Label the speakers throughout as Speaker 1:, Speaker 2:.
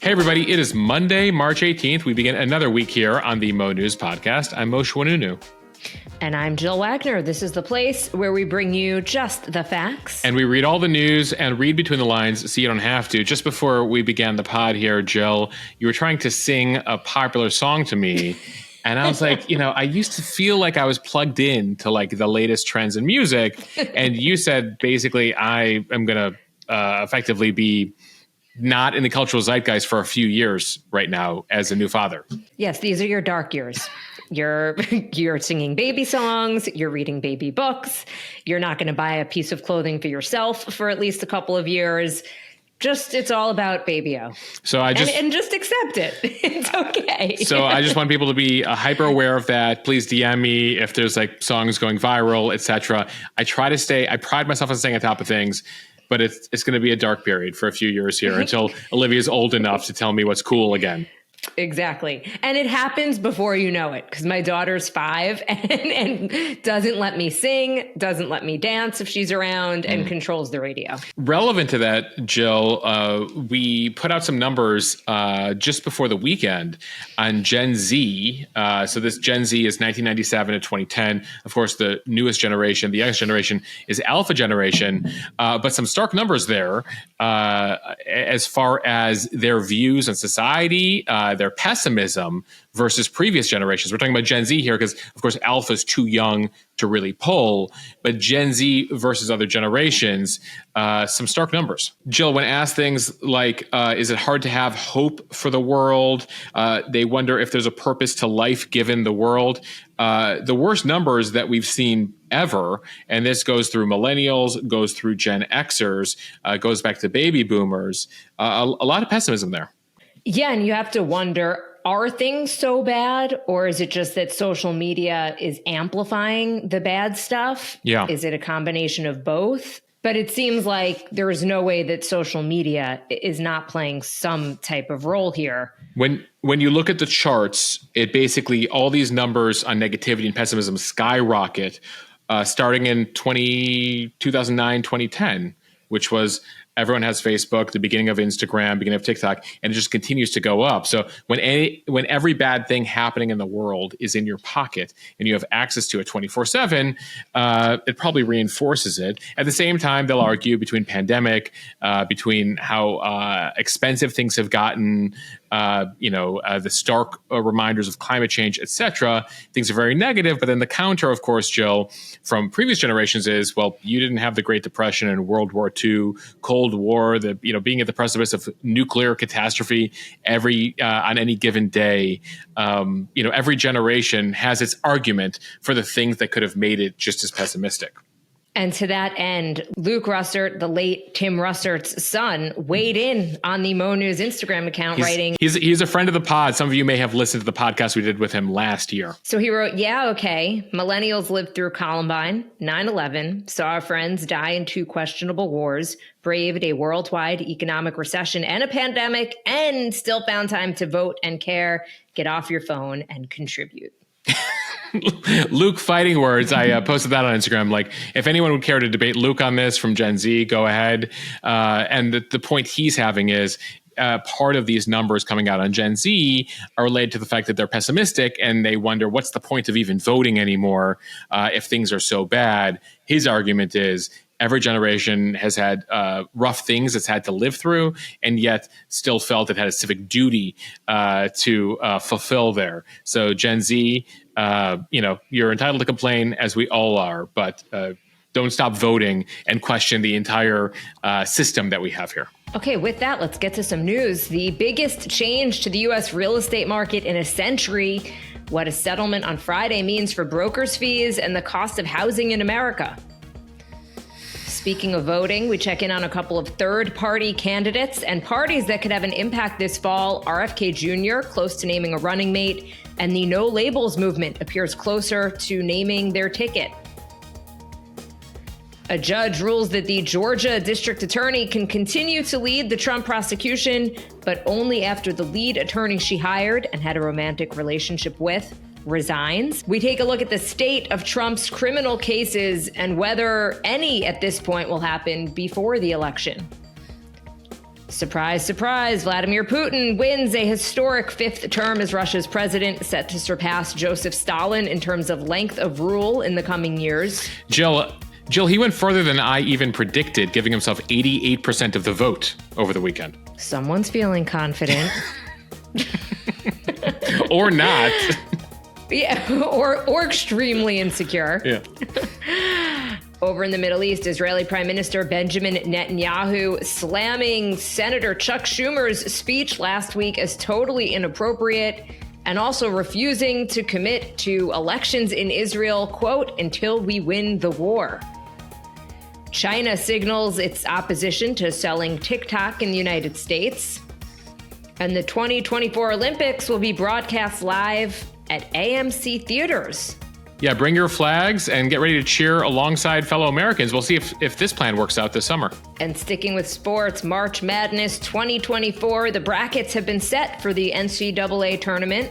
Speaker 1: Hey, everybody. It is Monday, March 18th. We begin another week here on the Mo News Podcast. I'm Moshe Wanunu.
Speaker 2: And I'm Jill Wagner. This is the place where we bring you just the facts.
Speaker 1: And we read all the news and read between the lines so you don't have to. Just before we began the pod here, Jill, you were trying to sing a popular song to me. And I was like, I used to feel like I was plugged in to like the latest trends in music. And you said, basically, I am going to effectively be not in the cultural zeitgeist for a few years right now as a new father.
Speaker 2: Yes, these are your dark years. You're singing baby songs. You're reading baby books. You're not going to buy a piece of clothing for yourself for at least a couple of years. It's all about baby-o.
Speaker 1: So and
Speaker 2: just accept it. It's okay.
Speaker 1: So I just want people to be hyper aware of that. Please DM me if there's like songs going viral, etc. I pride myself on staying on top of things, but it's going to be a dark period for a few years here until Olivia's old enough to tell me what's cool again.
Speaker 2: Exactly. And it happens before you know it, because my daughter's 5 and doesn't let me sing, doesn't let me dance if she's around, and controls the radio. Relevant
Speaker 1: to that, Jill, we put out some numbers just before the weekend on Gen Z. So this Gen Z is 1997 to 2010. Of course, the newest generation, the youngest generation, is Alpha generation. But some stark numbers there as far as their views on society, their pessimism versus previous generations. We're talking about Gen Z here because, of course, Alpha is too young to really pull, but Gen Z versus other generations, some stark numbers. Jill, when asked things like, is it hard to have hope for the world? They wonder if there's a purpose to life given the world. The worst numbers that we've seen ever, and this goes through millennials, goes through Gen Xers, goes back to baby boomers, a lot of pessimism there.
Speaker 2: Yeah, and you have to wonder, are things so bad, or is it just that social media is amplifying the bad stuff?
Speaker 1: Yeah.
Speaker 2: Is it a combination of both? But it seems like there is no way that social media is not playing some type of role here.
Speaker 1: When you look at the charts, it basically, all these numbers on negativity and pessimism skyrocket starting in 2009, 2010, which was everyone has Facebook, the beginning of Instagram, beginning of TikTok, and it just continues to go up. So when every bad thing happening in the world is in your pocket and you have access to it 24/7, it probably reinforces it. At the same time, they'll argue between pandemic, between how expensive things have gotten, the stark reminders of climate change, etc. Things are very negative. But then the counter, of course, Jill, from previous generations is, well, you didn't have the Great Depression and World War II, Cold War, being at the precipice of nuclear catastrophe on any given day. Every generation has its argument for the things that could have made it just as pessimistic.
Speaker 2: And to that end, Luke Russert, the late Tim Russert's son, weighed in on the Mo News Instagram account, writing...
Speaker 1: He's a friend of the pod. Some of you may have listened to the podcast we did with him last year.
Speaker 2: So he wrote, yeah, okay, millennials lived through Columbine, 9/11, saw our friends die in 2 questionable wars, braved a worldwide economic recession and a pandemic, and still found time to vote and care. Get off your phone and contribute.
Speaker 1: Luke fighting words. I posted that on Instagram. Like, if anyone would care to debate Luke on this from Gen Z, go ahead. And the point he's having is part of these numbers coming out on Gen Z are related to the fact that they're pessimistic and they wonder what's the point of even voting anymore if things are so bad. His argument is every generation has had rough things it's had to live through, and yet still felt it had a civic duty to fulfill there. So Gen Z, you're entitled to complain, as we all are, but don't stop voting and question the entire system that we have here.
Speaker 2: Okay, with that, let's get to some news. The biggest change to the U.S. real estate market in a century, what a settlement on Friday means for brokers' fees and the cost of housing in America. Speaking of voting, we check in on a couple of third-party candidates and parties that could have an impact this fall. RFK Jr., close to naming a running mate, and the No Labels movement appears closer to naming their ticket. A judge rules that the Georgia district attorney can continue to lead the Trump prosecution, but only after the lead attorney she hired and had a romantic relationship with resigns. We take a look at the state of Trump's criminal cases and whether any at this point will happen before the election. Surprise, surprise, Vladimir Putin wins a historic fifth term as Russia's president, set to surpass Joseph Stalin in terms of length of rule in the coming years.
Speaker 1: Jill, he went further than I even predicted, giving himself 88% of the vote over the weekend.
Speaker 2: Someone's feeling confident.
Speaker 1: Or not.
Speaker 2: Yeah, or extremely insecure.
Speaker 1: Yeah.
Speaker 2: Over in the Middle East, Israeli Prime Minister Benjamin Netanyahu slamming Senator Chuck Schumer's speech last week as totally inappropriate and also refusing to commit to elections in Israel, quote, until we win the war. China signals its opposition to selling TikTok in the United States. And the 2024 Olympics will be broadcast live at AMC theaters.
Speaker 1: Yeah, bring your flags and get ready to cheer alongside fellow Americans. We'll see if this plan works out this summer.
Speaker 2: And sticking with sports, March Madness 2024, the brackets have been set for the NCAA tournament.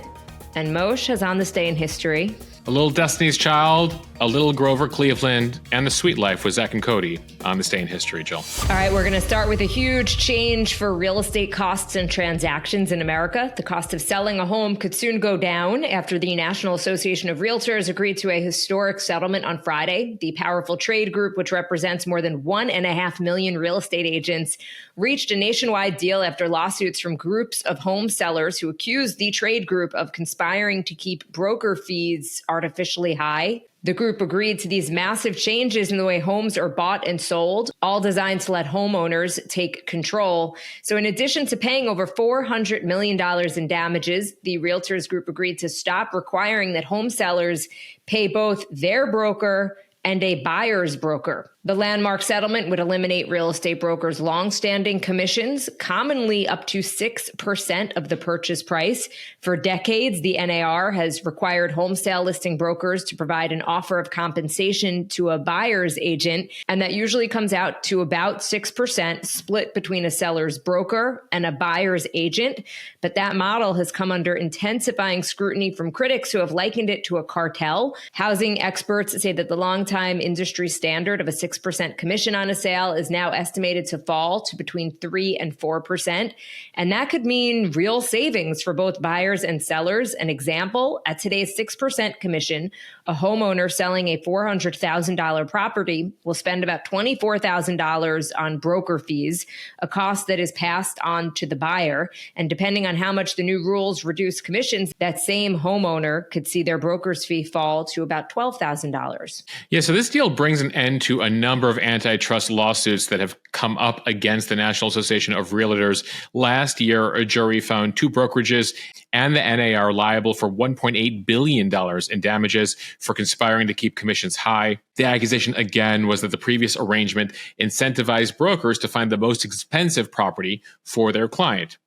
Speaker 2: And Moshe has on this day in history.
Speaker 1: A little Destiny's Child, a little Grover Cleveland, and The Sweet Life with Zach and Cody on this day in history, Jill.
Speaker 2: All right, we're going to start with a huge change for real estate costs and transactions in America. The cost of selling a home could soon go down after the National Association of Realtors agreed to a historic settlement on Friday. The powerful trade group, which represents more than 1.5 million real estate agents, reached a nationwide deal after lawsuits from groups of home sellers who accused the trade group of conspiring to keep broker fees artificially high. The group agreed to these massive changes in the way homes are bought and sold, all designed to let homeowners take control. So in addition to paying over $400 million in damages, the Realtors group agreed to stop requiring that home sellers pay both their broker and a buyer's broker. The landmark settlement would eliminate real estate brokers' longstanding commissions, commonly up to 6% of the purchase price. For decades, the NAR has required home sale listing brokers to provide an offer of compensation to a buyer's agent, and that usually comes out to about 6% split between a seller's broker and a buyer's agent. But that model has come under intensifying scrutiny from critics who have likened it to a cartel. Housing experts say that the longtime industry standard of a 6% commission on a sale is now estimated to fall to between 3 and 4%. And that could mean real savings for both buyers and sellers. An example, at today's 6% commission, a homeowner selling a $400,000 property will spend about $24,000 on broker fees, a cost that is passed on to the buyer. And depending on how much the new rules reduce commissions, that same homeowner could see their broker's fee fall to about $12,000.
Speaker 1: Yeah, so this deal brings an end to a number of antitrust lawsuits that have come up against the National Association of Realtors. Last year, a jury found two brokerages and the NAR liable for $1.8 billion in damages for conspiring to keep commissions high. The accusation, again, was that the previous arrangement incentivized brokers to find the most expensive property for their client.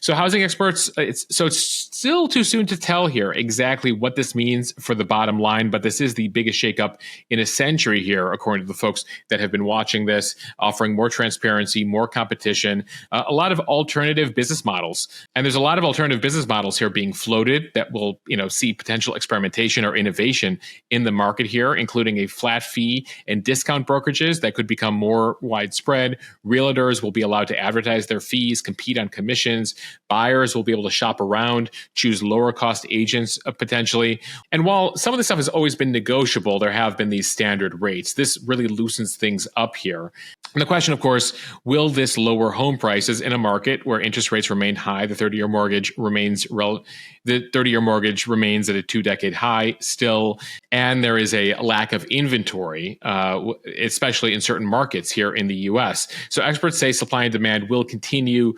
Speaker 1: So housing experts, it's still too soon to tell here exactly what this means for the bottom line, but this is the biggest shakeup in a century here, according to the folks that have been watching this, offering more transparency, more competition, a lot of alternative business models. And there's a lot of alternative business models here being floated that will, see potential experimentation or innovation in the market here, including a flat fee and discount brokerages that could become more widespread. Realtors will be allowed to advertise their fees, compete on commissions. Buyers will be able to shop around, choose lower cost agents potentially. And while some of this stuff has always been negotiable, there have been these standard rates. This really loosens things up here. And the question, of course, will this lower home prices in a market where interest rates remain high? The 30-year mortgage remains at a 2-decade high still, and there is a lack of inventory, especially in certain markets here in the U.S. So experts say supply and demand will continue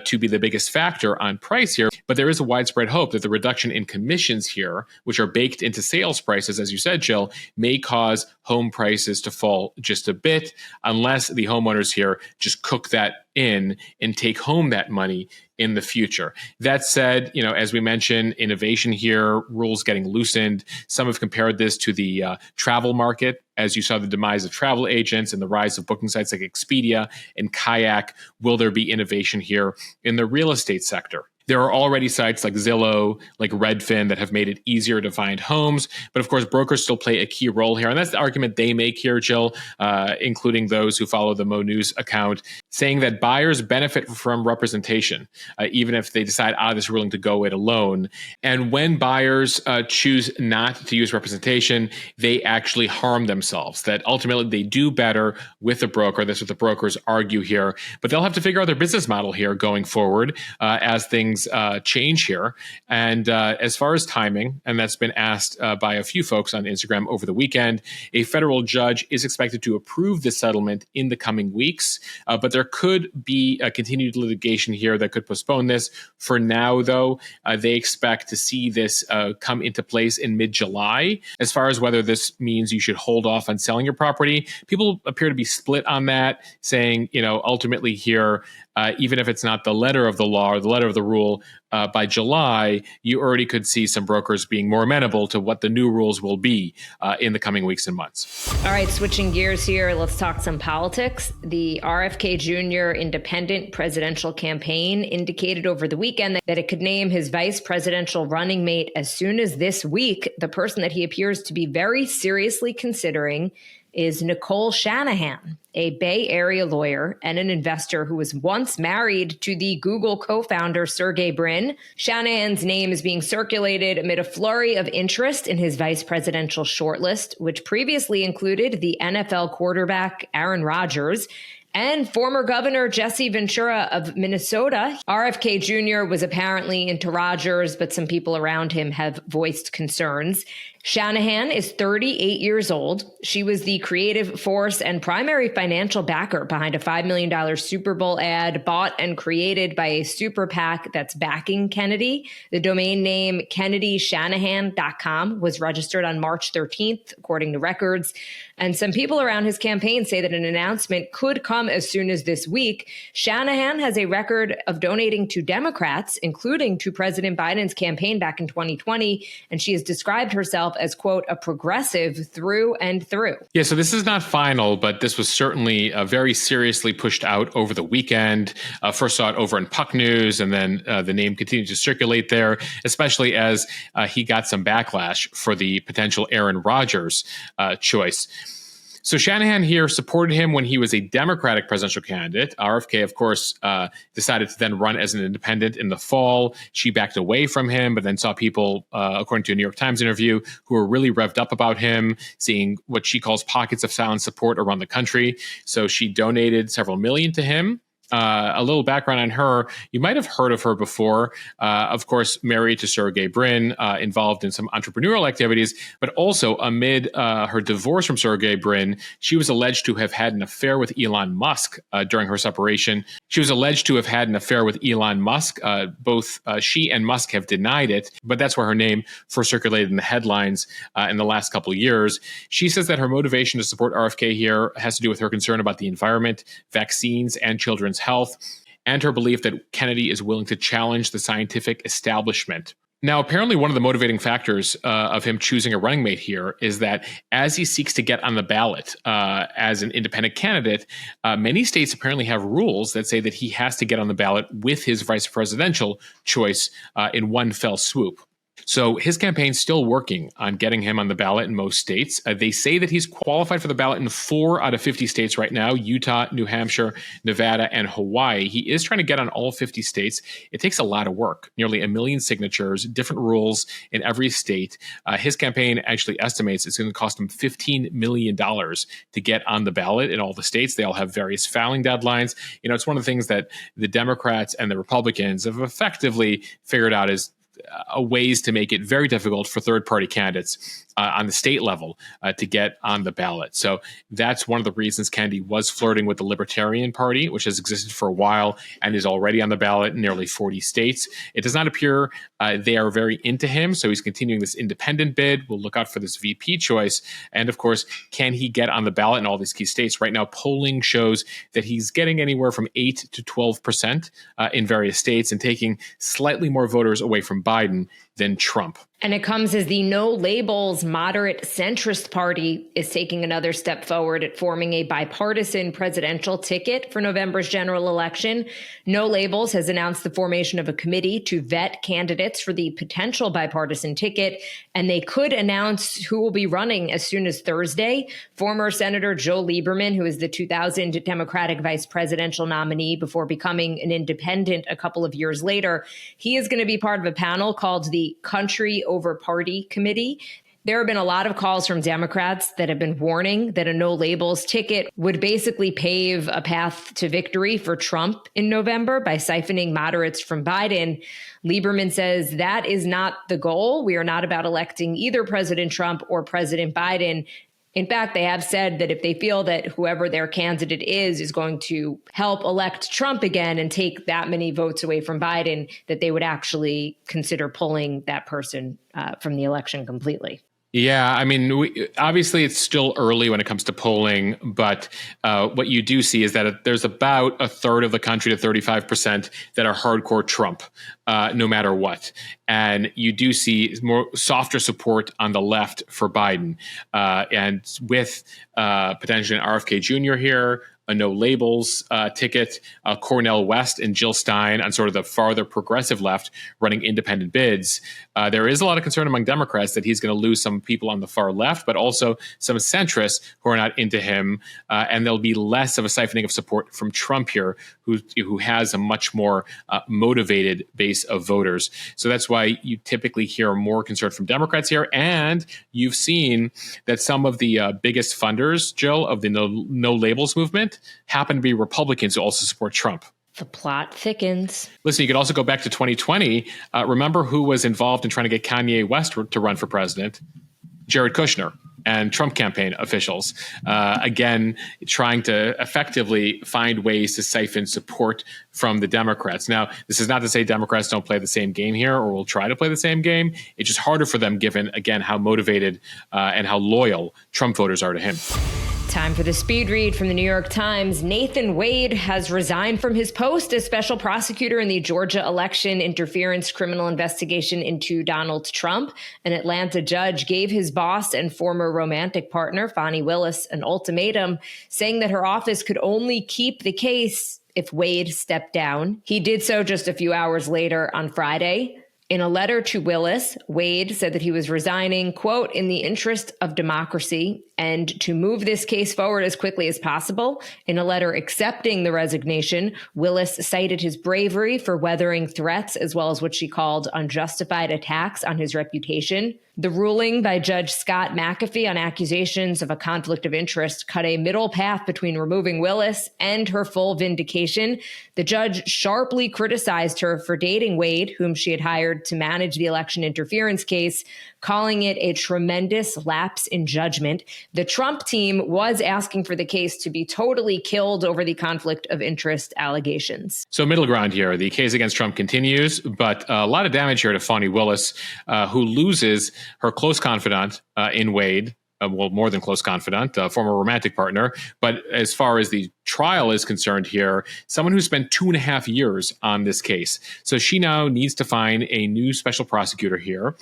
Speaker 1: to be the biggest factor on price here, but there is a widespread hope that the reduction in commissions here, which are baked into sales prices, as you said, Jill, may cause home prices to fall just a bit, unless the homeowners here just cook that in and take home that money in the future. That said, as we mentioned, innovation here, rules getting loosened. Some have compared this to the travel market, as you saw the demise of travel agents and the rise of booking sites like Expedia and Kayak. Will there be innovation here in the real estate sector? There are already sites like Zillow, like Redfin, that have made it easier to find homes. But of course, brokers still play a key role here. And that's the argument they make here, Jill, including those who follow the Mo News account, saying that buyers benefit from representation, even if they decide out of this ruling to go it alone. And when buyers choose not to use representation, they actually harm themselves, that ultimately they do better with a broker. That's what the brokers argue here. But they'll have to figure out their business model here going forward as things change here. And as far as timing, and that's been asked by a few folks on Instagram over the weekend, a federal judge is expected to approve the settlement in the coming weeks. But there could be a continued litigation here that could postpone this. For now, though, they expect to see this come into place in mid-July. As far as whether this means you should hold off on selling your property, people appear to be split on that, saying, ultimately here, even if it's not the letter of the law or the letter of the rule, by July, you already could see some brokers being more amenable to what the new rules will be in the coming weeks and months.
Speaker 2: All right, switching gears here, let's talk some politics. The RFK Jr. independent presidential campaign indicated over the weekend that it could name his vice presidential running mate as soon as this week. The person that he appears to be very seriously considering is Nicole Shanahan, a Bay Area lawyer and an investor who was once married to the Google co-founder Sergey Brin. Shanahan's name is being circulated amid a flurry of interest in his vice presidential shortlist, which previously included the NFL quarterback Aaron Rodgers and former Governor Jesse Ventura of Minnesota. RFK Jr. was apparently into Rodgers, but some people around him have voiced concerns. Shanahan is 38 years old. She was the creative force and primary financial backer behind a $5 million Super Bowl ad bought and created by a super PAC that's backing Kennedy. The domain name KennedyShanahan.com was registered on March 13th, according to records. And some people around his campaign say that an announcement could come as soon as this week. Shanahan has a record of donating to Democrats, including to President Biden's campaign back in 2020. And she has described herself as, quote, a progressive through and through.
Speaker 1: Yeah, so this is not final, but this was certainly very seriously pushed out over the weekend. First saw it over in Puck News, and then the name continued to circulate there, especially as he got some backlash for the potential Aaron Rodgers choice. So Shanahan here supported him when he was a Democratic presidential candidate. RFK, of course, decided to then run as an independent in the fall. She backed away from him, but then saw people, according to a New York Times interview, who were really revved up about him, seeing what she calls pockets of silent support around the country. So she donated several million to him. A little background on her. You might have heard of her before. Of course, married to Sergey Brin, involved in some entrepreneurial activities, but also amid her divorce from Sergey Brin, she was alleged to have had an affair with Elon Musk during her separation. She was alleged to have had an affair with Elon Musk. Both she and Musk have denied it, but that's where her name first circulated in the headlines in the last couple of years. She says that her motivation to support RFK here has to do with her concern about the environment, vaccines, and children's health, and her belief that Kennedy is willing to challenge the scientific establishment. Now, apparently one of the motivating factors of him choosing a running mate here is that as he seeks to get on the ballot as an independent candidate, many states apparently have rules that say that he has to get on the ballot with his vice presidential choice in one fell swoop. So his campaign's still working on getting him on the ballot in most states. They say that he's qualified for the ballot in 4 out of 50 states right now: Utah, New Hampshire, Nevada, and Hawaii. He is trying to get on all 50 states. It takes a lot of work, nearly 1 million signatures, different rules in every state. His campaign actually estimates it's going to cost him $15 million to get on the ballot in all the states. They all have various filing deadlines. It's one of the things that the Democrats and the Republicans have effectively figured out is ways to make it very difficult for third-party candidates on the state level to get on the ballot. So that's one of the reasons Kennedy was flirting with the Libertarian Party, which has existed for a while and is already on the ballot in nearly 40 states. It does not appear they are very into him, so he's continuing this independent bid. We'll look out for this VP choice. And of course, can he get on the ballot in all these key states? Right now, polling shows that he's getting anywhere from 8 to 12% in various states and taking slightly more voters away from Biden than Trump.
Speaker 2: And it comes as the No Labels moderate centrist party is taking another step forward at forming a bipartisan presidential ticket for November's general election. No Labels has announced the formation of a committee to vet candidates for the potential bipartisan ticket, and they could announce who will be running as soon as Thursday. Former Senator Joe Lieberman, who is the 2000 Democratic vice presidential nominee before becoming an independent a couple of years later, he is going to be part of a panel called the Country Over Party Committee. There have been a lot of calls from Democrats that have been warning that a no labels ticket would basically pave a path to victory for Trump in November by siphoning moderates from Biden. Lieberman says that is not the goal. We are not about electing either President Trump or President Biden. In fact, they have said that if they feel that whoever their candidate is going to help elect Trump again and take that many votes away from Biden, that they would actually consider pulling that person from the election completely.
Speaker 1: Yeah, I mean, obviously it's still early when it comes to polling, but what you do see is that there's about a third of the country to 35% that are hardcore Trump, no matter what. And you do see more softer support on the left for Biden. And with potentially an RFK Jr. here, a no labels ticket, Cornel West and Jill Stein on sort of the farther progressive left running independent bids. There is a lot of concern among Democrats that he's going to lose some people on the far left, but also some centrists who are not into him. And there'll be less of a siphoning of support from Trump here, who has a much more motivated base of voters. So that's why you typically hear more concern from Democrats here. And you've seen that some of the biggest funders, Jill, of the no labels movement happen to be Republicans who also support Trump.
Speaker 2: The plot thickens.
Speaker 1: Listen, you could also go back to 2020. Remember who was involved in trying to get Kanye West to run for president? Jared Kushner and Trump campaign officials, again, trying to effectively find ways to siphon support from the Democrats. Now, this is not to say Democrats don't play the same game here or will try to play the same game. It's just harder for them given, again, how motivated and how loyal Trump voters are to him.
Speaker 2: Time for the speed read from the New York Times. Nathan Wade has resigned from his post as special prosecutor in the Georgia election interference criminal investigation into Donald Trump. An Atlanta judge gave his boss and former romantic partner, Fani Willis, an ultimatum, saying that her office could only keep the case if Wade stepped down. He did so just a few hours later on Friday. In a letter to Willis, Wade said that he was resigning, quote, in the interest of democracy and to move this case forward as quickly as possible. In a letter accepting the resignation, Willis cited his bravery for weathering threats as well as what she called unjustified attacks on his reputation. The ruling by Judge Scott McAfee on accusations of a conflict of interest cut a middle path between removing Willis and her full vindication. The judge sharply criticized her for dating Wade, whom she had hired to manage the election interference case, calling it a tremendous lapse in judgment. The Trump team was asking for the case to be totally killed over the conflict of interest allegations.
Speaker 1: So middle ground here. The case against Trump continues, but a lot of damage here to Fani Willis, who loses her close confidant in Wade, well, more than close confidant, former romantic partner. But as far as the trial is concerned here, someone who spent 2.5 years on this case. So she now needs to find a new special prosecutor here.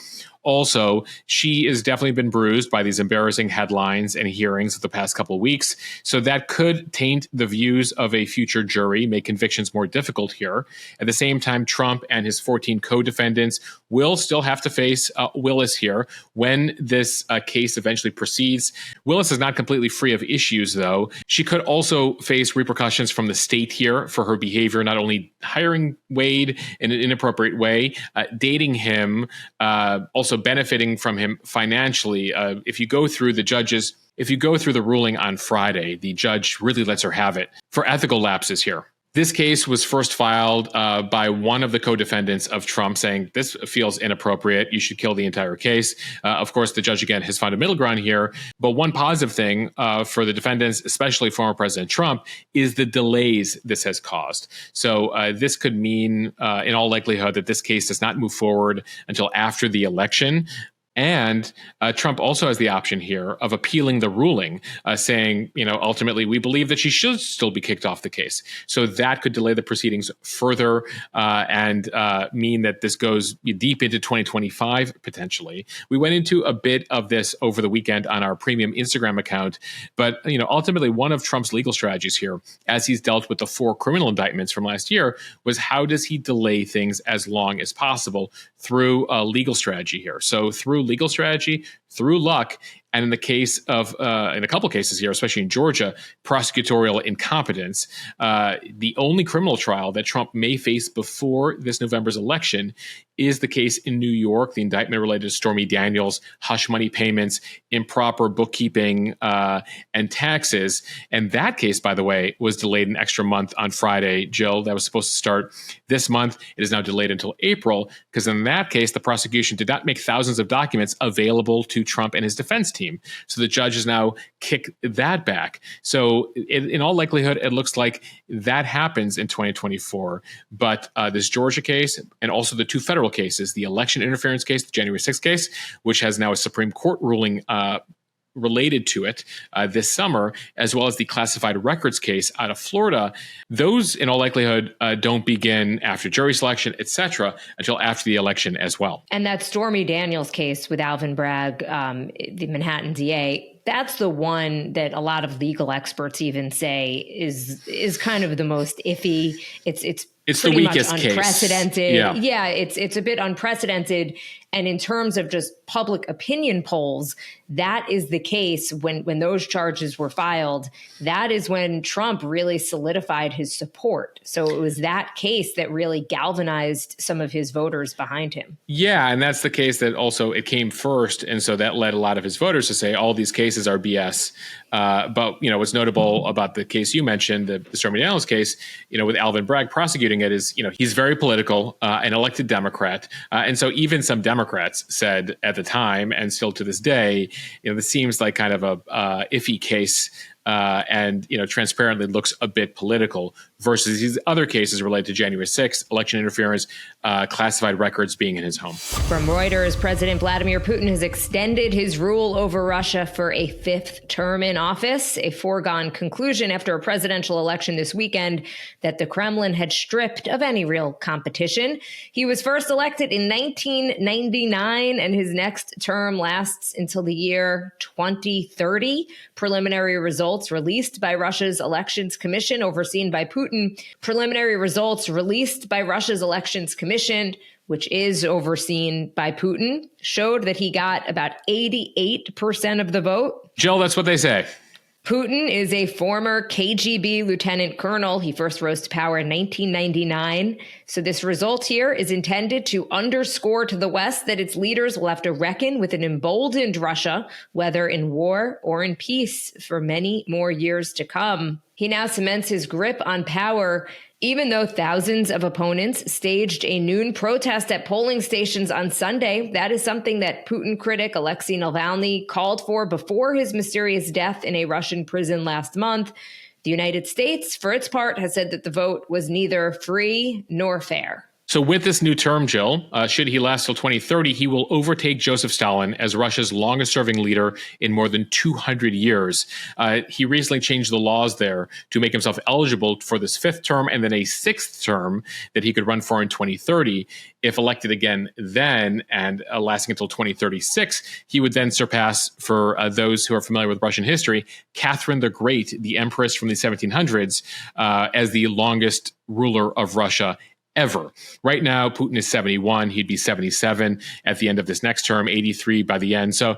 Speaker 1: Also, she has definitely been bruised by these embarrassing headlines and hearings of the past couple of weeks. So that could taint the views of a future jury, make convictions more difficult here. At the same time, Trump and his 14 co-defendants will still have to face Willis here when this case eventually proceeds. Willis is not completely free of issues, though. She could also face repercussions from the state here for her behavior, not only hiring Wade in an inappropriate way, dating him, also benefiting from him financially. If you go through the ruling on Friday, the judge really lets her have it for ethical lapses here. This case was first filed by one of the co-defendants of Trump saying, this feels inappropriate. You should kill the entire case. Of course, the judge, again, has found a middle ground here. But one positive thing for the defendants, especially former President Trump, is the delays this has caused. So this could mean, in all likelihood, that this case does not move forward until after the election. And Trump also has the option here of appealing the ruling, saying, ultimately, we believe that she should still be kicked off the case. So that could delay the proceedings further and mean that this goes deep into 2025, potentially. We went into a bit of this over the weekend on our premium Instagram account. But, ultimately, one of Trump's legal strategies here, as he's dealt with the 4 criminal indictments from last year, was how does he delay things as long as possible through a legal strategy here. So through legal strategy, through luck, and in the case of, in a couple cases here, especially in Georgia, prosecutorial incompetence. The only criminal trial that Trump may face before this November's election is the case in New York, the indictment related to Stormy Daniels, hush money payments, improper bookkeeping, and taxes. And that case, by the way, was delayed an extra month on Friday, Jill. That was supposed to start this month. It is now delayed until April, because in that case, the prosecution did not make thousands of documents available to Trump and his defense team. So the judge has now kicked that back. So in all likelihood, it looks like that happens in 2024. But this Georgia case and also the 2 federal cases, the election interference case, the January 6th case, which has now a Supreme Court ruling related to it this summer, as well as the classified records case out of Florida, those in all likelihood don't begin after jury selection, et cetera, until after the election as well.
Speaker 2: And that Stormy Daniels case with Alvin Bragg, the Manhattan DA, that's the one that a lot of legal experts even say is kind of the most iffy. It's
Speaker 1: the weakest
Speaker 2: much unprecedented.
Speaker 1: Case.
Speaker 2: Yeah, it's a bit unprecedented. And in terms of just public opinion polls, that is the case when those charges were filed. That is when Trump really solidified his support. So it was that case that really galvanized some of his voters behind him.
Speaker 1: Yeah, and that's the case that also it came first. And so that led a lot of his voters to say all these cases are BS. But, what's notable about the case you mentioned, the Stormy Daniels case, with Alvin Bragg prosecuting it is, he's very political, an elected Democrat. And so even some Democrats said at the time, and still to this day, this seems like kind of a iffy case and transparently looks a bit political versus these other cases related to January 6th, election interference, classified records being in his home.
Speaker 2: From Reuters, President Vladimir Putin has extended his rule over Russia for a 5th term in office, a foregone conclusion after a presidential election this weekend that the Kremlin had stripped of any real competition. He was first elected in 1999, and his next term lasts until the year 2030. Preliminary results released by Russia's Elections Commission, overseen by Putin. Preliminary results released by Russia's Elections Commission, which is overseen by Putin, showed that he got about 88% of the vote.
Speaker 1: Jill, that's what they say.
Speaker 2: Putin is a former KGB lieutenant colonel. He first rose to power in 1999. So this result here is intended to underscore to the West that its leaders will have to reckon with an emboldened Russia, whether in war or in peace, for many more years to come. He now cements his grip on power, even though thousands of opponents staged a noon protest at polling stations on Sunday. That is something that Putin critic Alexei Navalny called for before his mysterious death in a Russian prison last month. The United States, for its part, has said that the vote was neither free nor fair.
Speaker 1: So with this new term, Jill, should he last till 2030, he will overtake Joseph Stalin as Russia's longest-serving leader in more than 200 years. He recently changed the laws there to make himself eligible for this 5th term and then a 6th term that he could run for in 2030. If elected again then and lasting until 2036, he would then surpass, for those who are familiar with Russian history, Catherine the Great, the empress from the 1700s, as the longest ruler of Russia ever. Right now, Putin is 71. He'd be 77 at the end of this next term, 83 by the end. So,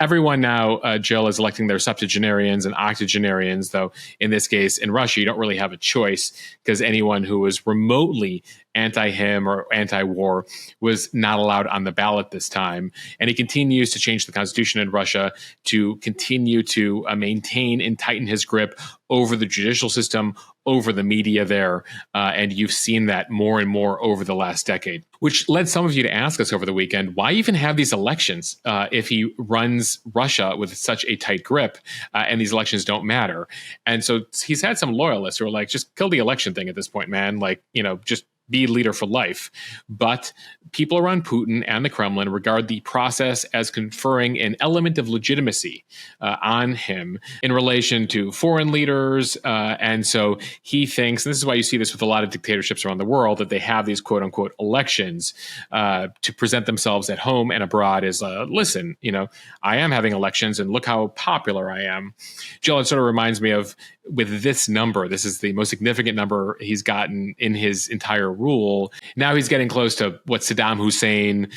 Speaker 1: everyone now, Jill, is electing their septuagenarians and octogenarians, though in this case, in Russia, you don't really have a choice because anyone who was remotely anti-him or anti-war was not allowed on the ballot this time. And he continues to change the constitution in Russia to continue to maintain and tighten his grip over the judicial system, over the media there. And you've seen that more and more over the last decade, which led some of you to ask us over the weekend, why even have these elections if he runs Russia with such a tight grip and these elections don't matter? And so he's had some loyalists who are like, just kill the election thing at this point, man. Like, just be leader for life. But people around Putin and the Kremlin regard the process as conferring an element of legitimacy on him in relation to foreign leaders. And so he thinks, and this is why you see this with a lot of dictatorships around the world, that they have these quote unquote elections to present themselves at home and abroad as, listen, I am having elections and look how popular I am. Jill, it sort of reminds me of, with this number, this is the most significant number he's gotten in his entire rule. Now he's getting close to what Saddam Hussein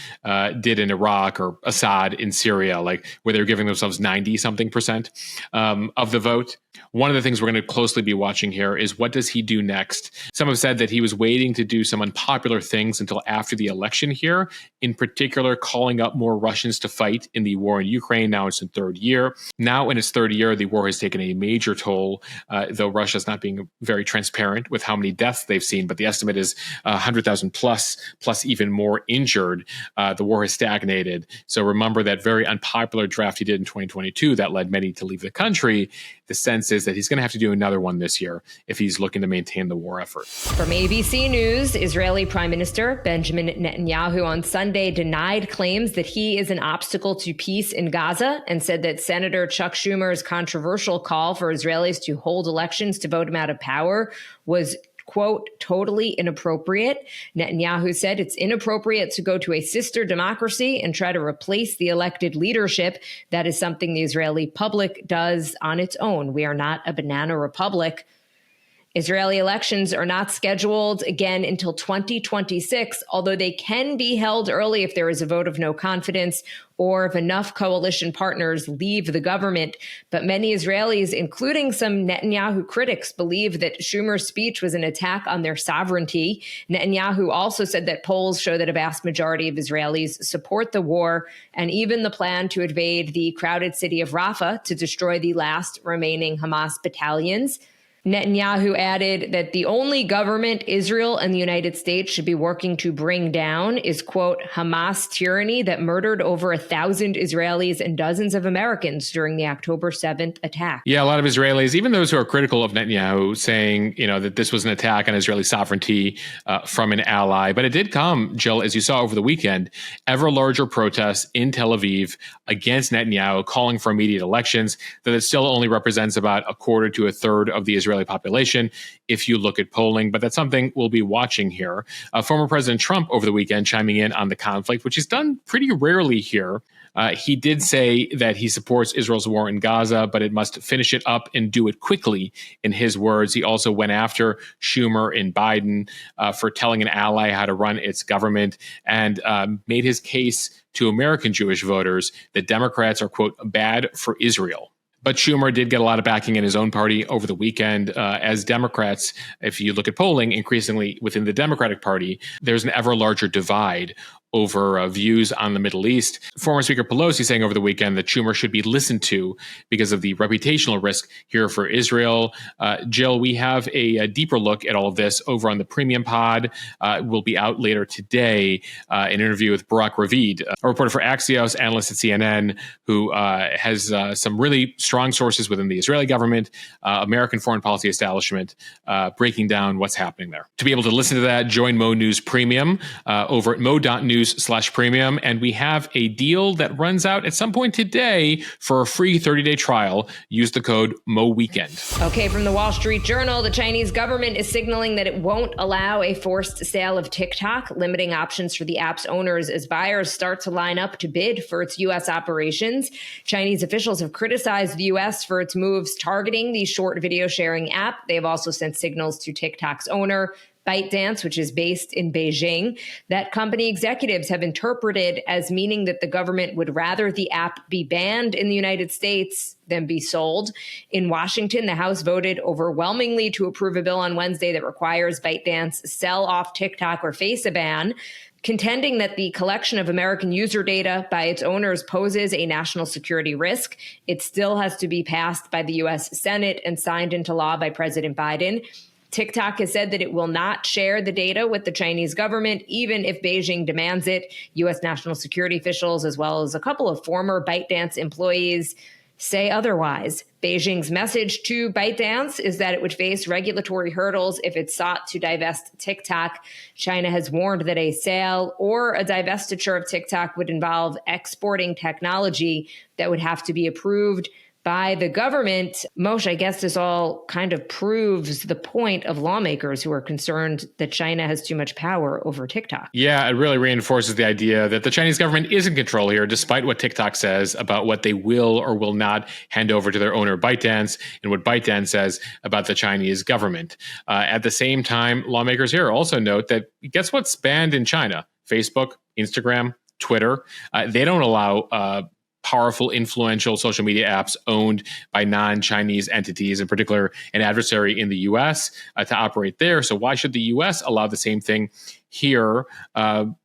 Speaker 1: did in Iraq, or Assad in Syria, like where they're giving themselves 90-something% of the vote. One of the things we're going to closely be watching here is, what does he do next? Some have said that he was waiting to do some unpopular things until after the election here, in particular calling up more Russians to fight in the war in Ukraine. Now it's in third year. Now in its third year, the war has taken a major toll, though Russia's not being very transparent with how many deaths they've seen, but the estimate is 100,000 plus even more injured. The war has stagnated. So remember that very unpopular draft he did in 2022 that led many to leave the country. The sense is that he's going to have to do another one this year if he's looking to maintain the war effort.
Speaker 2: From ABC News, Israeli Prime Minister Benjamin Netanyahu on Sunday denied claims that he is an obstacle to peace in Gaza and said that Senator Chuck Schumer's controversial call for Israelis to hold elections to vote him out of power was, quote, totally inappropriate. Netanyahu said it's inappropriate to go to a sister democracy and try to replace the elected leadership. That is something the Israeli public does on its own. We are not a banana republic. Israeli elections are not scheduled again until 2026, although they can be held early if there is a vote of no confidence or if enough coalition partners leave the government. But many Israelis, including some Netanyahu critics, believe that Schumer's speech was an attack on their sovereignty. Netanyahu also said that polls show that a vast majority of Israelis support the war and even the plan to invade the crowded city of Rafah to destroy the last remaining Hamas battalions. Netanyahu added that the only government Israel and the United States should be working to bring down is, quote, Hamas tyranny that murdered over 1,000 Israelis and dozens of Americans during the October 7th attack.
Speaker 1: Yeah, a lot of Israelis, even those who are critical of Netanyahu, saying, that this was an attack on Israeli sovereignty from an ally. But it did come, Jill, as you saw over the weekend, ever larger protests in Tel Aviv against Netanyahu, calling for immediate elections, that it still only represents about a quarter to a third of the Israeli population if you look at polling. But that's something we'll be watching here. Former President Trump over the weekend chiming in on the conflict, which he's done pretty rarely here. He did say that he supports Israel's war in Gaza, but it must finish it up and do it quickly, in his words. He also went after Schumer and Biden for telling an ally how to run its government, and made his case to American Jewish voters that Democrats are, quote, bad for Israel. But Schumer did get a lot of backing in his own party over the weekend. As Democrats, if you look at polling, increasingly within the Democratic Party, there's an ever larger divide over views on the Middle East. Former Speaker Pelosi saying over the weekend that Schumer should be listened to because of the reputational risk here for Israel. Jill, we have a deeper look at all of this over on the Premium Pod. Will be out later today, an interview with Barak Ravid, a reporter for Axios, analyst at CNN, who has some really strong sources within the Israeli government, American foreign policy establishment, breaking down what's happening there. To be able to listen to that, join Mo News Premium over at mo.news/premium. And we have a deal that runs out at some point today for a free 30-day trial. Use the code MOWEEKEND.
Speaker 2: Okay, from the Wall Street Journal, the Chinese government is signaling that it won't allow a forced sale of TikTok, limiting options for the app's owners as buyers start to line up to bid for its U.S. operations. Chinese officials have criticized the U.S. for its moves targeting the short video sharing app. They have also sent signals to TikTok's owner, ByteDance, which is based in Beijing, that company executives have interpreted as meaning that the government would rather the app be banned in the United States than be sold. In Washington, the House voted overwhelmingly to approve a bill on Wednesday that requires ByteDance sell off TikTok or face a ban, contending that the collection of American user data by its owners poses a national security risk. It still has to be passed by the U.S. Senate and signed into law by President Biden. TikTok has said that it will not share the data with the Chinese government, even if Beijing demands it. U.S. national security officials, as well as a couple of former ByteDance employees, say otherwise. Beijing's message to ByteDance is that it would face regulatory hurdles if it sought to divest TikTok. China has warned that a sale or a divestiture of TikTok would involve exporting technology that would have to be approved by the government. Moshe, I guess this all kind of proves the point of lawmakers who are concerned that China has too much power over TikTok.
Speaker 1: Yeah, it really reinforces the idea that the Chinese government is in control here, despite what TikTok says about what they will or will not hand over to their owner, ByteDance, and what ByteDance says about the Chinese government. At the same time, lawmakers here also note that guess what's banned in China? Facebook, Instagram, Twitter. They don't allow powerful, influential social media apps owned by non-Chinese entities, in particular an adversary in the U.S., to operate there. So why should the U.S. allow the same thing here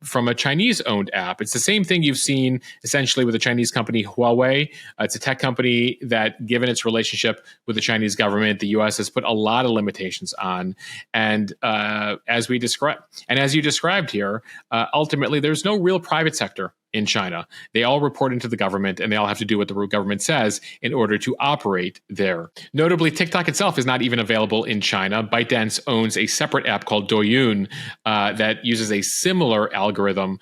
Speaker 1: from a Chinese-owned app? It's the same thing you've seen essentially with the Chinese company Huawei. It's a tech company that, given its relationship with the Chinese government, the U.S. has put a lot of limitations on. And as you described here, ultimately there's no real private sector in China. They all report into the government, and they all have to do what the government says in order to operate there. Notably, TikTok itself is not even available in China. ByteDance owns a separate app called Douyin that uses a similar algorithm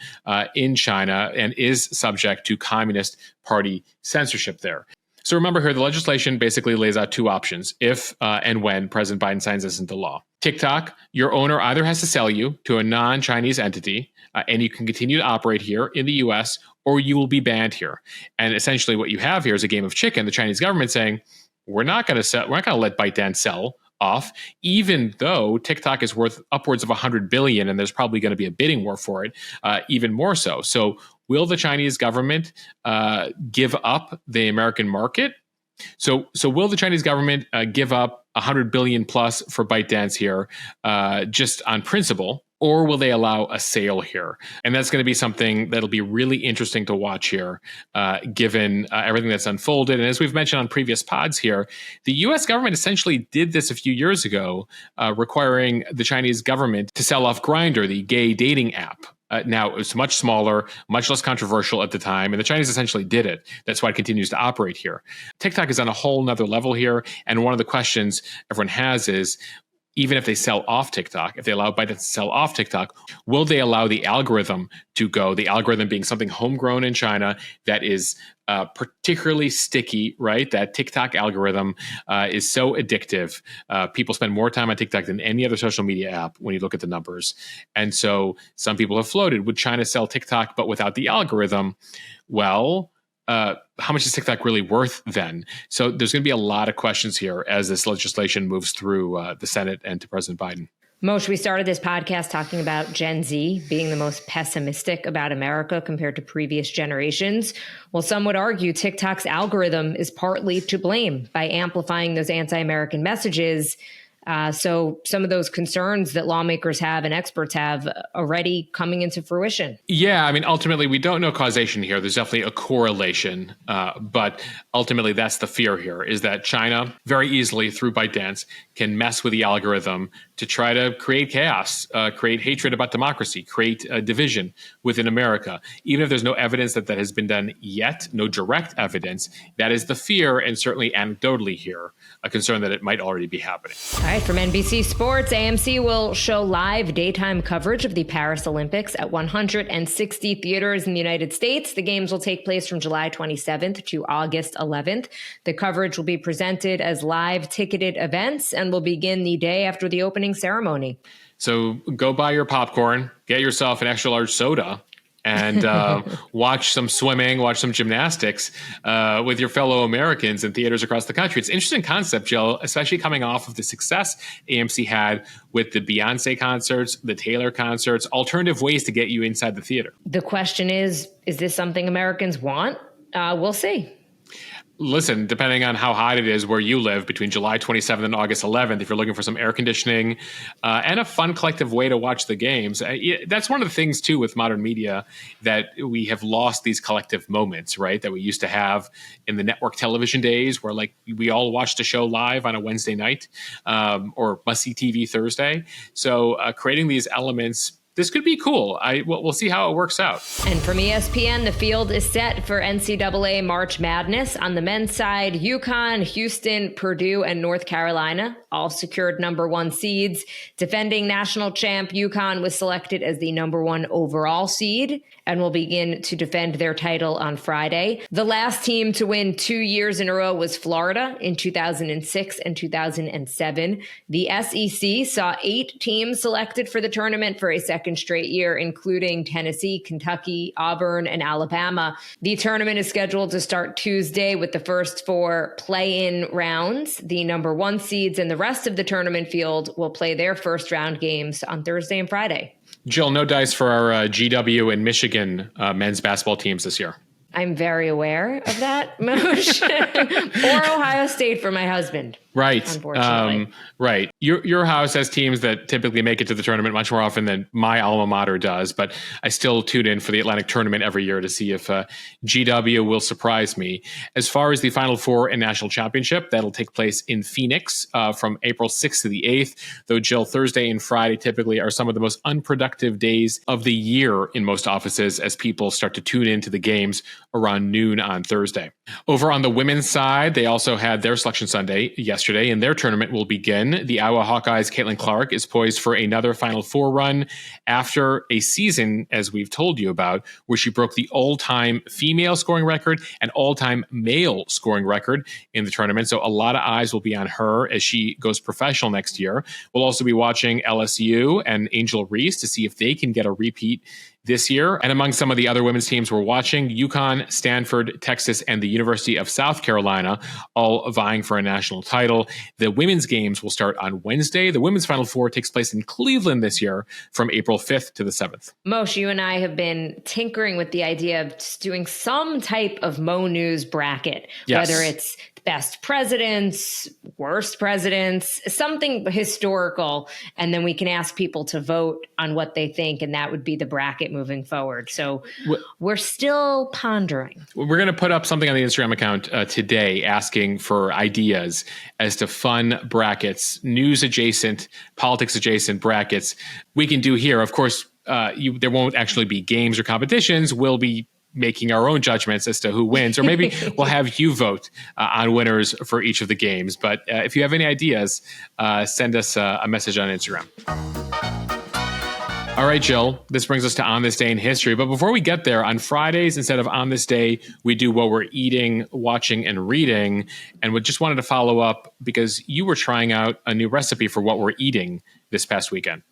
Speaker 1: in China and is subject to Communist Party censorship there. So remember here, the legislation basically lays out two options if and when President Biden signs this into law. TikTok, your owner either has to sell you to a non-Chinese entity, and you can continue to operate here in the U.S., or you will be banned here. And essentially what you have here is a game of chicken. The Chinese government saying, we're not going to let ByteDance sell off, even though TikTok is worth upwards of $100 billion, and there's probably going to be a bidding war for it, even more so. So will the Chinese government give up the American market? So will the Chinese government give up $100 billion plus for ByteDance here just on principle? Or will they allow a sale here? And that's going to be something that'll be really interesting to watch here, given everything that's unfolded. And as we've mentioned on previous pods here, the U.S. government essentially did this a few years ago, requiring the Chinese government to sell off Grindr, the gay dating app. Now, it was much smaller, much less controversial at the time, and the Chinese essentially did it. That's why it continues to operate here. TikTok is on a whole nother level here, and one of the questions everyone has is, even if they sell off TikTok, if they allow Biden to sell off TikTok, will they allow the algorithm to go? The algorithm being something homegrown in China that is particularly sticky, right? That TikTok algorithm is so addictive. People spend more time on TikTok than any other social media app when you look at the numbers. And so some people have floated, would China sell TikTok but without the algorithm? Well, how much is TikTok really worth then? So there's going to be a lot of questions here as this legislation moves through the Senate and to President Biden.
Speaker 2: Moshe, we started this podcast talking about Gen Z being the most pessimistic about America compared to previous generations. Well, some would argue TikTok's algorithm is partly to blame by amplifying those anti-American messages. So some of those concerns that lawmakers have and experts have already coming into fruition.
Speaker 1: Yeah, I mean, ultimately, we don't know causation here. There's definitely a correlation. But ultimately, that's the fear here, is that China very easily, through ByteDance, can mess with the algorithm to try to create chaos, create hatred about democracy, create a division within America. Even if there's no evidence that that has been done yet, no direct evidence, that is the fear, and certainly anecdotally here, a concern that it might already be happening.
Speaker 2: All right, from NBC Sports, AMC will show live daytime coverage of the Paris Olympics at 160 theaters in the United States. The games will take place from July 27th to August 11th. The coverage will be presented as live ticketed events and will begin the day after the opening ceremony.
Speaker 1: So go buy your popcorn, get yourself an extra large soda, and watch some swimming, watch some gymnastics with your fellow Americans in theaters across the country. It's an interesting concept, Jill, especially coming off of the success AMC had with the Beyonce concerts, the Taylor concerts, alternative ways to get you inside the theater.
Speaker 2: The question is this something Americans want? We'll see.
Speaker 1: Listen, depending on how hot it is where you live between July 27th and August 11th, if you're looking for some air conditioning and a fun collective way to watch the games, that's one of the things, too, with modern media, that we have lost these collective moments, right, that we used to have in the network television days where, like, we all watched a show live on a Wednesday night or must-see TV Thursday. So creating these elements this could be cool. We'll see how it works out.
Speaker 2: And from ESPN, the field is set for NCAA March Madness. On the men's side, UConn, Houston, Purdue, and North Carolina all secured number 1 seeds. Defending national champ UConn was selected as the number 1 overall seed and will begin to defend their title on Friday. The last team to win 2 years in a row was Florida in 2006 and 2007. The SEC saw 8 teams selected for the tournament for a second straight year, including Tennessee, Kentucky, Auburn, and Alabama. The tournament is scheduled to start Tuesday with the first 4 play-in rounds. The number 1 seeds and the rest of the tournament field will play their first round games on Thursday and Friday.
Speaker 1: Jill, no dice for our GW and Michigan men's basketball teams this year.
Speaker 2: I'm very aware of that, Moshe. Or Ohio State for my husband.
Speaker 1: Right.
Speaker 2: Unfortunately.
Speaker 1: Right. Your house has teams that typically make it to the tournament much more often than my alma mater does, but I still tune in for the Atlantic tournament every year to see if GW will surprise me. As far as the Final Four and National Championship, that'll take place in Phoenix from April 6th to the 8th, though, Jill, Thursday and Friday typically are some of the most unproductive days of the year in most offices as people start to tune into the games around noon on Thursday. Over on the women's side, they also had their Selection Sunday yesterday, and their tournament will begin. The Iowa Hawkeyes' Caitlin Clark is poised for another Final Four run after a season, as we've told you about, where she broke the all-time female scoring record and all-time male scoring record in the tournament. So a lot of eyes will be on her as she goes professional next year. We'll also be watching LSU and Angel Reese to see if they can get a repeat this year. And among some of the other women's teams we're watching, UConn, Stanford, Texas, and the University of South Carolina, all vying for a national title. The women's games will start on Wednesday. The women's Final Four takes place in Cleveland this year from April 5th to the 7th.
Speaker 2: Moshe, you and I have been tinkering with the idea of just doing some type of Mo News bracket,
Speaker 1: yes.
Speaker 2: Whether it's best presidents, worst presidents, something historical. And then we can ask people to vote on what they think. And that would be the bracket moving forward. So we're still pondering.
Speaker 1: We're going to put up something on the Instagram account today asking for ideas as to fun brackets, news adjacent, politics adjacent brackets we can do here. Of course, there won't actually be games or competitions. We'll be making our own judgments as to who wins, or maybe we'll have you vote on winners for each of the games. But if you have any ideas, send us a message on Instagram. All right, Jill, this brings us to On This Day in History. But before we get there, on Fridays, instead of On This Day, we do What We're Eating, Watching, and Reading. And we just wanted to follow up because you were trying out a new recipe for what we're eating this past weekend.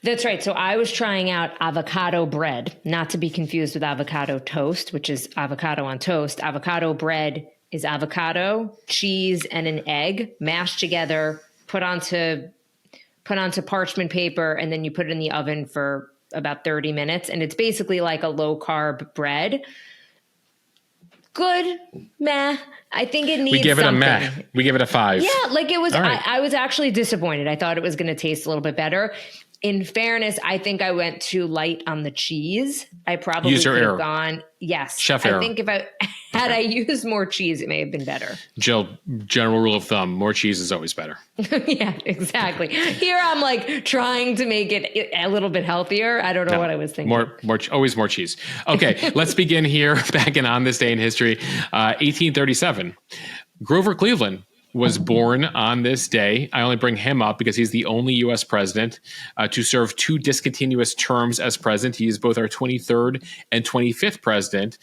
Speaker 2: That's right. So I was trying out avocado bread, not to be confused with avocado toast, which is avocado on toast. Avocado bread is avocado, cheese, and an egg mashed together, put onto parchment paper, and then you put it in the oven for about 30 minutes. And it's basically like a low carb bread. Good, meh. I think it needs
Speaker 1: We give it
Speaker 2: something.
Speaker 1: a meh. We give it a 5.
Speaker 2: Yeah, like it was,
Speaker 1: right.
Speaker 2: I was actually disappointed. I thought it was going to taste a little bit better. In fairness, I think I went too light on the cheese. I probably could have gone, yes.
Speaker 1: Chef
Speaker 2: I
Speaker 1: error.
Speaker 2: think if I used more cheese, it may have been better.
Speaker 1: Jill, general rule of thumb, more cheese is always better.
Speaker 2: Yeah, exactly. Here I'm like trying to make it a little bit healthier. I don't know what I was thinking.
Speaker 1: Always more cheese. Okay, let's begin here back in On This Day in History. 1837, Grover Cleveland was born on this day. I only bring him up because he's the only U.S. president to serve 2 discontinuous terms as president. He is both our 23rd and 25th president.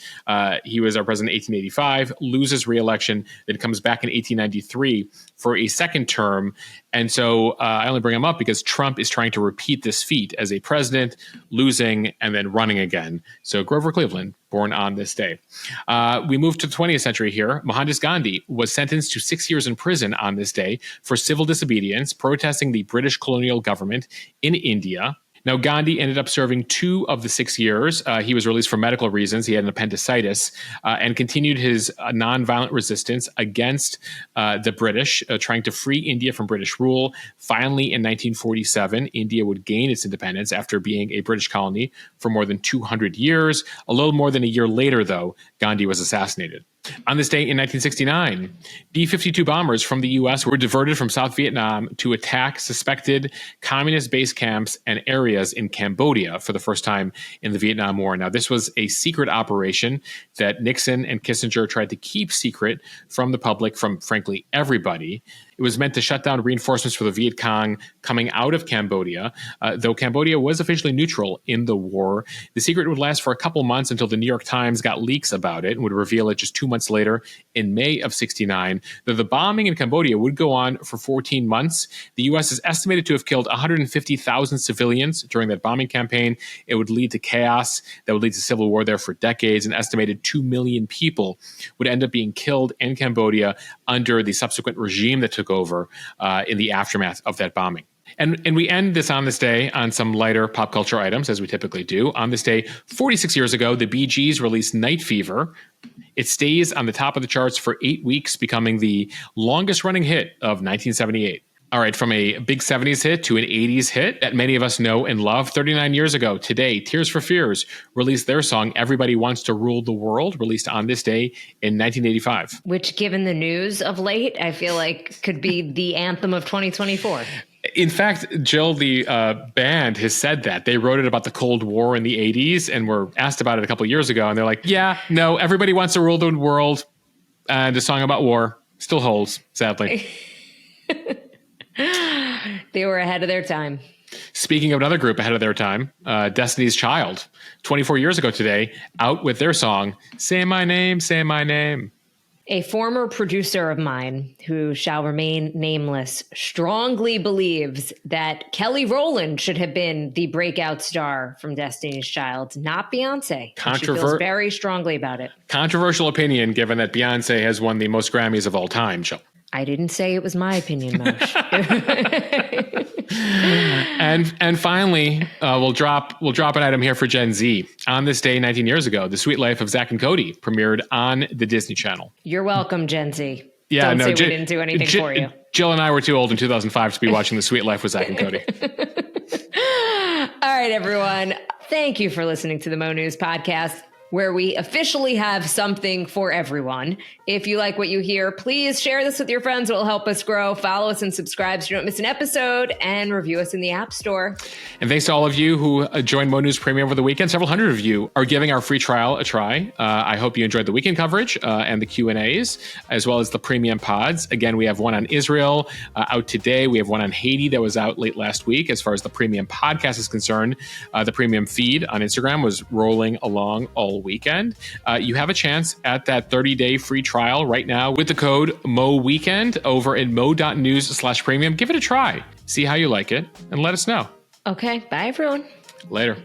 Speaker 1: He was our president in 1885, loses re-election, then comes back in 1893 for a second term. And so I only bring him up because Trump is trying to repeat this feat as a president, losing and then running again. So Grover Cleveland, born on this day. We move to the 20th century here. Mohandas Gandhi was sentenced to 6 years in prison on this day for civil disobedience, protesting the British colonial government in India. Now, Gandhi ended up serving 2 of the 6 years. He was released for medical reasons. He had an appendicitis and continued his nonviolent resistance against the British, trying to free India from British rule. Finally, in 1947, India would gain its independence after being a British colony for more than 200 years. A little more than a year later, though, Gandhi was assassinated. On this day in 1969, B-52 bombers from the U.S. were diverted from South Vietnam to attack suspected communist base camps and areas in Cambodia for the first time in the Vietnam War. Now, this was a secret operation that Nixon and Kissinger tried to keep secret from the public, from, frankly, everybody. It was meant to shut down reinforcements for the Viet Cong coming out of Cambodia. Though Cambodia was officially neutral in the war, the secret would last for a couple months until the New York Times got leaks about it and would reveal it just 2 months later in May of 69. Though the bombing in Cambodia would go on for 14 months, the U.S. is estimated to have killed 150,000 civilians during that bombing campaign. It would lead to chaos that would lead to civil war there for decades. An estimated 2 million people would end up being killed in Cambodia under the subsequent regime that took over in the aftermath of that bombing. And we end this on this day on some lighter pop culture items, as we typically do. On this day, 46 years ago, the Bee Gees released Night Fever. It stays on the top of the charts for 8 weeks, becoming the longest running hit of 1978. All right, from a big 70s hit to an 80s hit that many of us know and love. 39 years ago today, Tears for Fears released their song Everybody Wants to Rule the World, released on this day in 1985.
Speaker 2: Which, given the news of late, I feel like could be the anthem of 2024.
Speaker 1: In fact, Jill, the band has said that. They wrote it about the Cold War in the 80s and were asked about it a couple of years ago. And they're like, yeah, no, Everybody Wants to Rule the World. And a song about war still holds, sadly.
Speaker 2: They were ahead of their time.
Speaker 1: Speaking of another group ahead of their time, Destiny's Child, 24 years ago today, out with their song, Say My Name, Say My Name.
Speaker 2: A former producer of mine, who shall remain nameless, strongly believes that Kelly Rowland should have been the breakout star from Destiny's Child, not Beyonce. She feels very strongly about it.
Speaker 1: Controversial opinion, given that Beyonce has won the most Grammys of all time, Jill.
Speaker 2: I didn't say it was my opinion, Moshe.
Speaker 1: And finally, we'll drop an item here for Gen Z. On this day, 19 years ago, The Sweet Life of Zack and Cody premiered on the Disney Channel.
Speaker 2: You're welcome, Gen Z.
Speaker 1: Yeah,
Speaker 2: Don't say we didn't do anything for you.
Speaker 1: Jill and I were too old in 2005 to be watching The Sweet Life with Zack and Cody.
Speaker 2: All right, everyone. Thank you for listening to the Mo News Podcast, where we officially have something for everyone. If you like what you hear, please share this with your friends. It will help us grow. Follow us and subscribe so you don't miss an episode, and review us in the App Store. And thanks to all of you who joined Mo News Premium over the weekend. Several hundred of you are giving our free trial a try. I hope you enjoyed the weekend coverage and the Q&As, as well as the premium pods. Again, we have one on Israel out today. We have one on Haiti that was out late last week. As far as the premium podcast is concerned, the premium feed on Instagram was rolling along all weekend. You have a chance at that 30-day free trial right now with the code MOWEEKEND over at mo.news/premium. Give it a try. See how you like it and let us know. Okay. Bye, everyone. Later.